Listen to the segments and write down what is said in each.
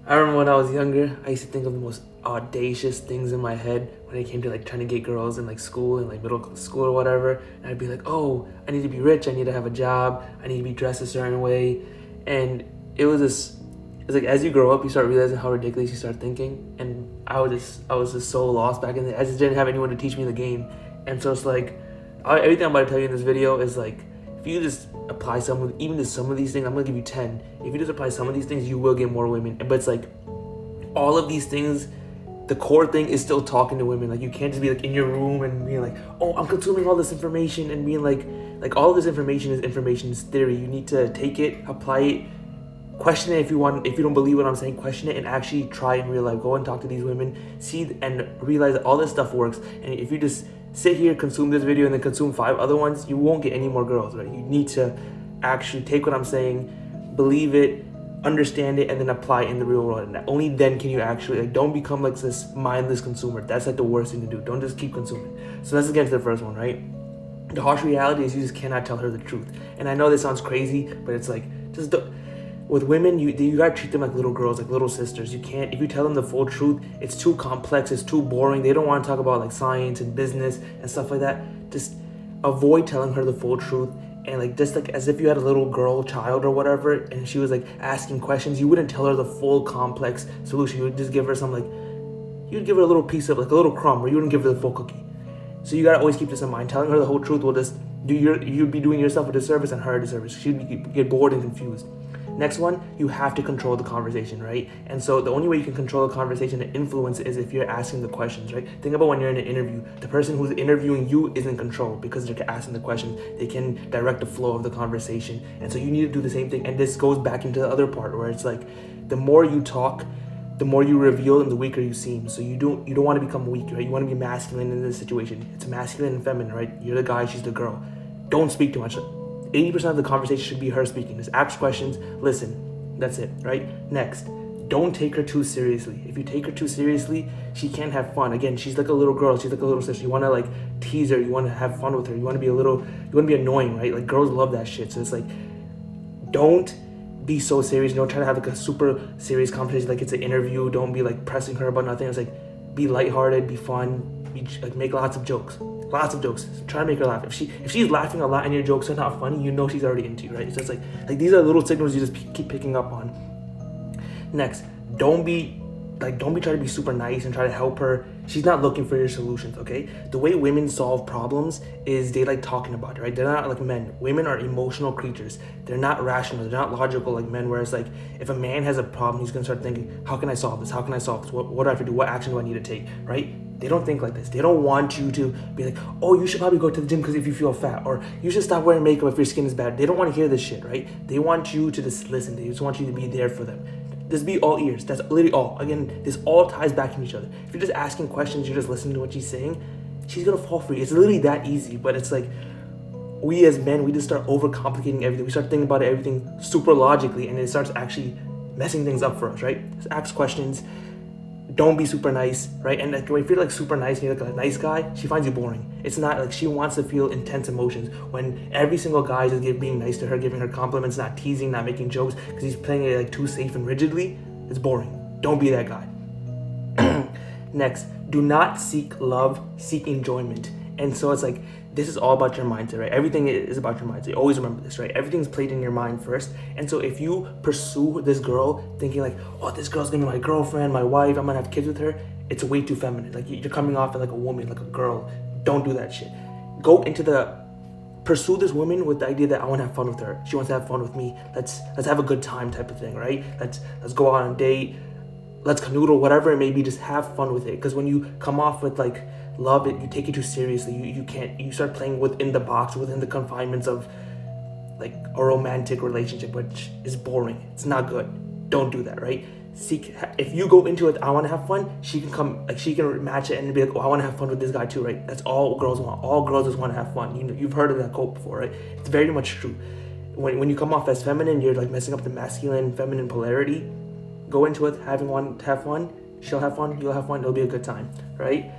I remember when I was younger, I used to think of the most audacious things in my head when it came to like trying to get girls in like school and like middle school or whatever. And I'd be like, oh, I need to be rich, I need to have a job, I need to be dressed a certain way. And it was this it's like as you grow up you start realizing how ridiculous you start thinking. And I was just so lost back in the I just didn't have anyone to teach me the game. And so it's like everything I'm about to tell you in this video is like if you just apply even to some of these things, I'm gonna give you 10. If you just apply some of these things, you will get more women. But it's like all of these things, the core thing is still talking to women. Like you can't just be like in your room and being like, oh, I'm consuming all this information and being like all of this information is theory. You need to take it, apply it, question it if you want. If you don't believe what I'm saying, question it and actually try in real life. Go and talk to these women, see and realize that all this stuff works. And if you just sit here, consume this video, and then consume 5 other ones, you won't get any more girls, right? You need to actually take what I'm saying, believe it, understand it, and then apply it in the real world. And only then can you actually, like, don't become like this mindless consumer. That's like the worst thing to do. Don't just keep consuming. So let's get into the first one, right? The harsh reality is you just cannot tell her the truth. And I know this sounds crazy, but it's like, just don't. With women, you gotta treat them like little girls, like little sisters. You can't, if you tell them the full truth, it's too complex, it's too boring. They don't want to talk about like science and business and stuff like that. Just avoid telling her the full truth. And like just like as if you had a little girl child or whatever, and she was like asking questions, you wouldn't tell her the full complex solution. You would just give her some like, you'd give her a little piece of like a little crumb, or you wouldn't give her the full cookie. So you gotta always keep this in mind. Telling her the whole truth will just you'd be doing yourself a disservice and her a disservice. She'd get bored and confused. Next one, you have to control the conversation, right? And so the only way you can control the conversation and influence it is if you're asking the questions, right? Think about when you're in an interview. The person who's interviewing you is in control because they're asking the questions. They can direct the flow of the conversation. And so you need to do the same thing. And this goes back into the other part where it's like the more you talk, the more you reveal and the weaker you seem. So you don't want to become weak, right? You want to be masculine in this situation. It's masculine and feminine, right? You're the guy, she's the girl. Don't speak too much. 80% of the conversation should be her speaking. Just ask questions, listen. That's it, right? Next, don't take her too seriously. If you take her too seriously, she can't have fun. Again, she's like a little girl. She's like a little sister. You want to like tease her. You want to have fun with her. You want to be annoying, right? Like girls love that shit. So it's like, don't be so serious. Don't try to have like a super serious conversation like it's an interview. Don't be like pressing her about nothing. It's like, be lighthearted, be fun, make lots of jokes. Try to make her laugh. If she's laughing a lot and your jokes are not funny, you know she's already into you, right? So it's like these are little signals you just keep picking up on. Next, don't be trying to be super nice and try to help her. She's not looking for your solutions, okay? The way women solve problems is they like talking about it, right? They're not like men. Women are emotional creatures. They're not rational. They're not logical like men, where it's like if a man has a problem, he's gonna start thinking, how can I solve this? What do I have to do? What action do I need to take, right? They don't think like this. They don't want you to be like, oh, you should probably go to the gym because if you feel fat, or you should stop wearing makeup if your skin is bad. They don't want to hear this shit, right? They want you to just listen. They just want you to be there for them. Just be all ears. That's literally all. Again, this all ties back to each other. If you're just asking questions, you're just listening to what she's saying, she's gonna fall for you. It's literally that easy. But it's like, we as men, we just start overcomplicating everything. We start thinking about everything super logically, and it starts actually messing things up for us, right? Just ask questions. Don't be super nice, right? And like, if you're like super nice and you're like a nice guy, she finds you boring. It's not like she wants to feel intense emotions. When every single guy is just being nice to her, giving her compliments, not teasing, not making jokes, because he's playing it like too safe and rigidly, it's boring. Don't be that guy. Next, do not seek love, seek enjoyment. And so it's like, this is all about your mindset, right? Everything is about your mindset. Always remember this, right? Everything's played in your mind first. And so if you pursue this girl thinking like, oh, this girl's gonna be my girlfriend, my wife, I'm gonna have kids with her, it's way too feminine. Like you're coming off as like a woman, like a girl. Don't do that shit. Pursue this woman with the idea that I want to have fun with her. She wants to have fun with me. Let's have a good time type of thing, right? Let's go out on a date. Let's canoodle, whatever it may be. Just have fun with it. Because when you come off with like love it, you take it too seriously. You start playing within the box, within the confinements of like a romantic relationship, which is boring. It's not good. Don't do that, right? If you go into it, I want to have fun, she can match it and be like, oh, I want to have fun with this guy too, right? That's all girls want. All girls just want to have fun. You've heard of that quote before, right? It's very much true. When you come off as feminine, you're like messing up the masculine feminine polarity. Go into it have fun. She'll have fun, you'll have fun, it'll be a good time, right?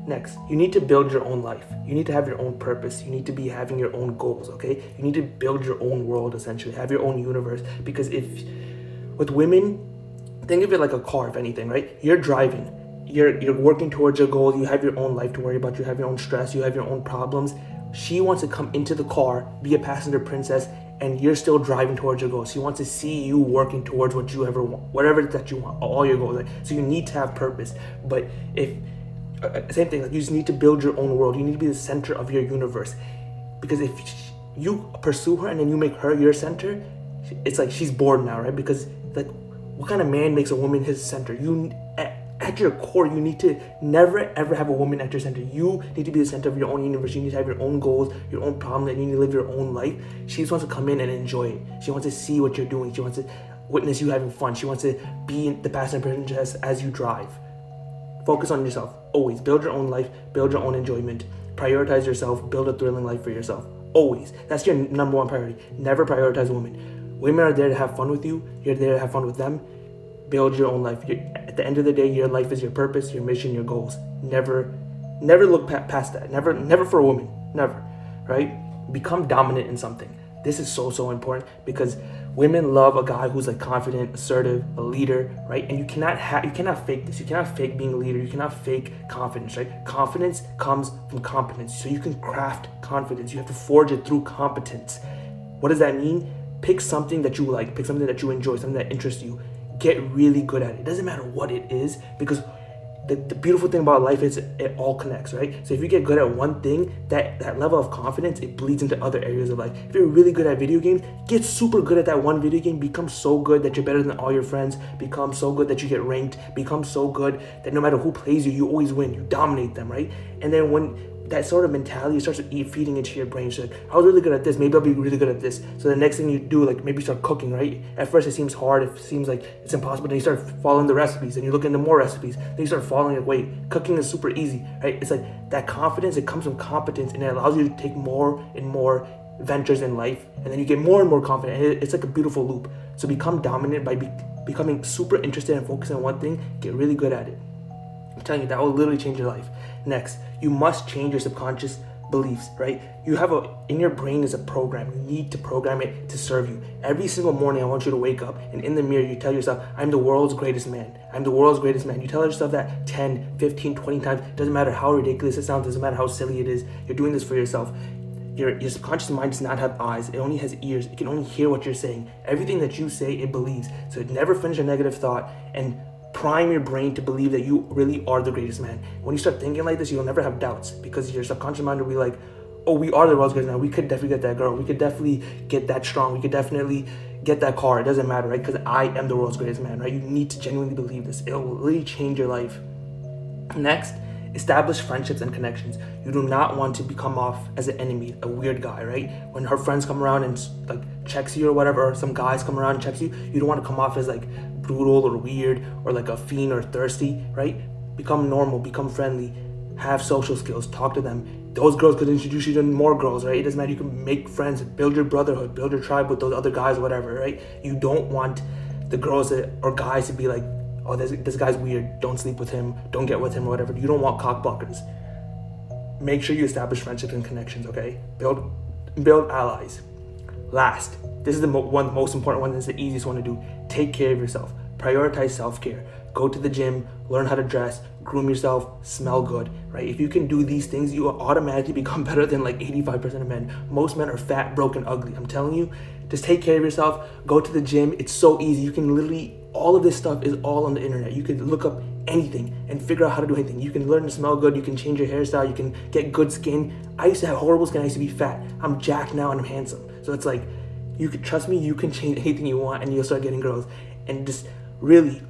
Next, you need to build your own life. You need to have your own purpose. You need to be having your own goals, okay? You need to build your own world, essentially, have your own universe. Because with women, think of it like a car, if anything, right? You're driving, you're working towards your goals, you have your own life to worry about, you have your own stress, you have your own problems. She wants to come into the car, be a passenger princess, and you're still driving towards your goals. She wants to see you working towards what you ever want, whatever that you want, all your goals. So you need to have purpose. But same thing, like you just need to build your own world. You need to be the center of your universe. Because if you pursue her and then you make her your center, it's like she's bored now, right? Because like, what kind of man makes a woman his center? At your core, you need to never ever have a woman at your center. You need to be the center of your own universe. You need to have your own goals, your own problems, and you need to live your own life. She just wants to come in and enjoy it. She wants to see what you're doing. She wants to witness you having fun. She wants to be the passenger princess as you drive. Focus on yourself. Always build your own life, build your own enjoyment, prioritize yourself, build a thrilling life for yourself. Always. That's your number one priority. Never prioritize women. Women are there to have fun with you. You're there to have fun with them. Build your own life. At the end of the day, your life is your purpose, your mission, your goals. Never look past that. Never for a woman. Never, right? Become dominant in something. This is so important because women love a guy who's like confident, assertive, a leader, right? And you cannot fake this. You cannot fake being a leader. You cannot fake confidence, right? Confidence comes from competence. So you can craft confidence. You have to forge it through competence. What does that mean? Pick something that you like. Pick something that you enjoy. Something that interests you. Get really good at it. It doesn't matter what it is, because the beautiful thing about life is it all connects, right? So if you get good at one thing, that level of confidence, it bleeds into other areas of life. If you're really good at video games, get super good at that one video game. Become so good that you're better than all your friends. Become so good that you get ranked. Become so good that no matter who plays you, you always win. You dominate them, right? And then when that sort of mentality starts feeding into your brain. So like, I was really good at this, maybe I'll be really good at this. So the next thing you do, like maybe start cooking, right? At first it seems hard, it seems like it's impossible. Then you start following the recipes, and you look into more recipes. Then you start following like, wait, cooking is super easy, right? It's like that confidence, it comes from competence, and it allows you to take more and more ventures in life, and then you get more and more confident. And it's like a beautiful loop. So become dominant by becoming super interested and focusing on one thing. Get really good at it. I'm telling you, that will literally change your life. Next, you must change your subconscious beliefs, right? You have in your brain is a program. You need to program it to serve you. Every single morning, I want you to wake up and in the mirror, you tell yourself, I'm the world's greatest man. I'm the world's greatest man. You tell yourself that 10, 15, 20 times. Doesn't matter how ridiculous it sounds. Doesn't matter how silly it is. You're doing this for yourself. Your subconscious mind does not have eyes. It only has ears. It can only hear what you're saying. Everything that you say, it believes. So never finish a negative thought and prime your brain to believe that you really are the greatest man. When you start thinking like this, you'll never have doubts, because your subconscious mind will be like, oh, we are the world's greatest man. We could definitely get that girl. We could definitely get that strong. We could definitely get that car. It doesn't matter, right? Because I am the world's greatest man, right? You need to genuinely believe this. It will really change your life. Next, establish friendships and connections. You do not want to become off as an enemy, a weird guy, right? When her friends come around and like checks you or whatever, or some guys come around and checks you, you don't want to come off as like brutal or weird or like a fiend or thirsty, right? Become normal, become friendly, have social skills, talk to them. Those girls could introduce you to more girls, right? It doesn't matter. You can make friends, build your brotherhood, build your tribe with those other guys or whatever, right? You don't want the girls or guys to be like, oh, this guy's weird, don't sleep with him, don't get with him or whatever. You don't want cock blockers. Make sure you establish friendships and connections, okay? Build allies. Last, this is the most important one. This is the easiest one to do. Take care of yourself. Prioritize self-care. Go to the gym, learn how to dress, groom yourself, smell good, right? If you can do these things, you will automatically become better than like 85% of men. Most men are fat, broken, ugly. I'm telling you, just take care of yourself. Go to the gym. It's so easy. You can literally, all of this stuff is all on the internet. You can look up anything and figure out how to do anything. You can learn to smell good. You can change your hairstyle. You can get good skin. I used to have horrible skin. I used to be fat. I'm jacked now and I'm handsome. So it's like, you can trust me, you can change anything you want and you'll start getting girls. And just really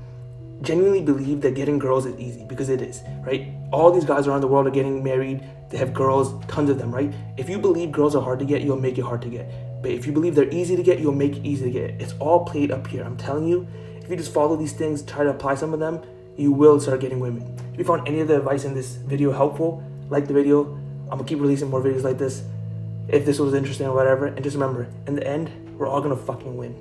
genuinely believe that getting girls is easy, because it is, right? All these guys around the world are getting married. They have girls, tons of them, right? If you believe girls are hard to get, you'll make it hard to get. But if you believe they're easy to get, you'll make it easy to get. It's all played up here. I'm telling you, if you just follow these things, try to apply some of them, you will start getting women. If you found any of the advice in this video helpful, like the video. I'm gonna keep releasing more videos like this if this was interesting or whatever. And just remember, in the end, we're all gonna fucking win.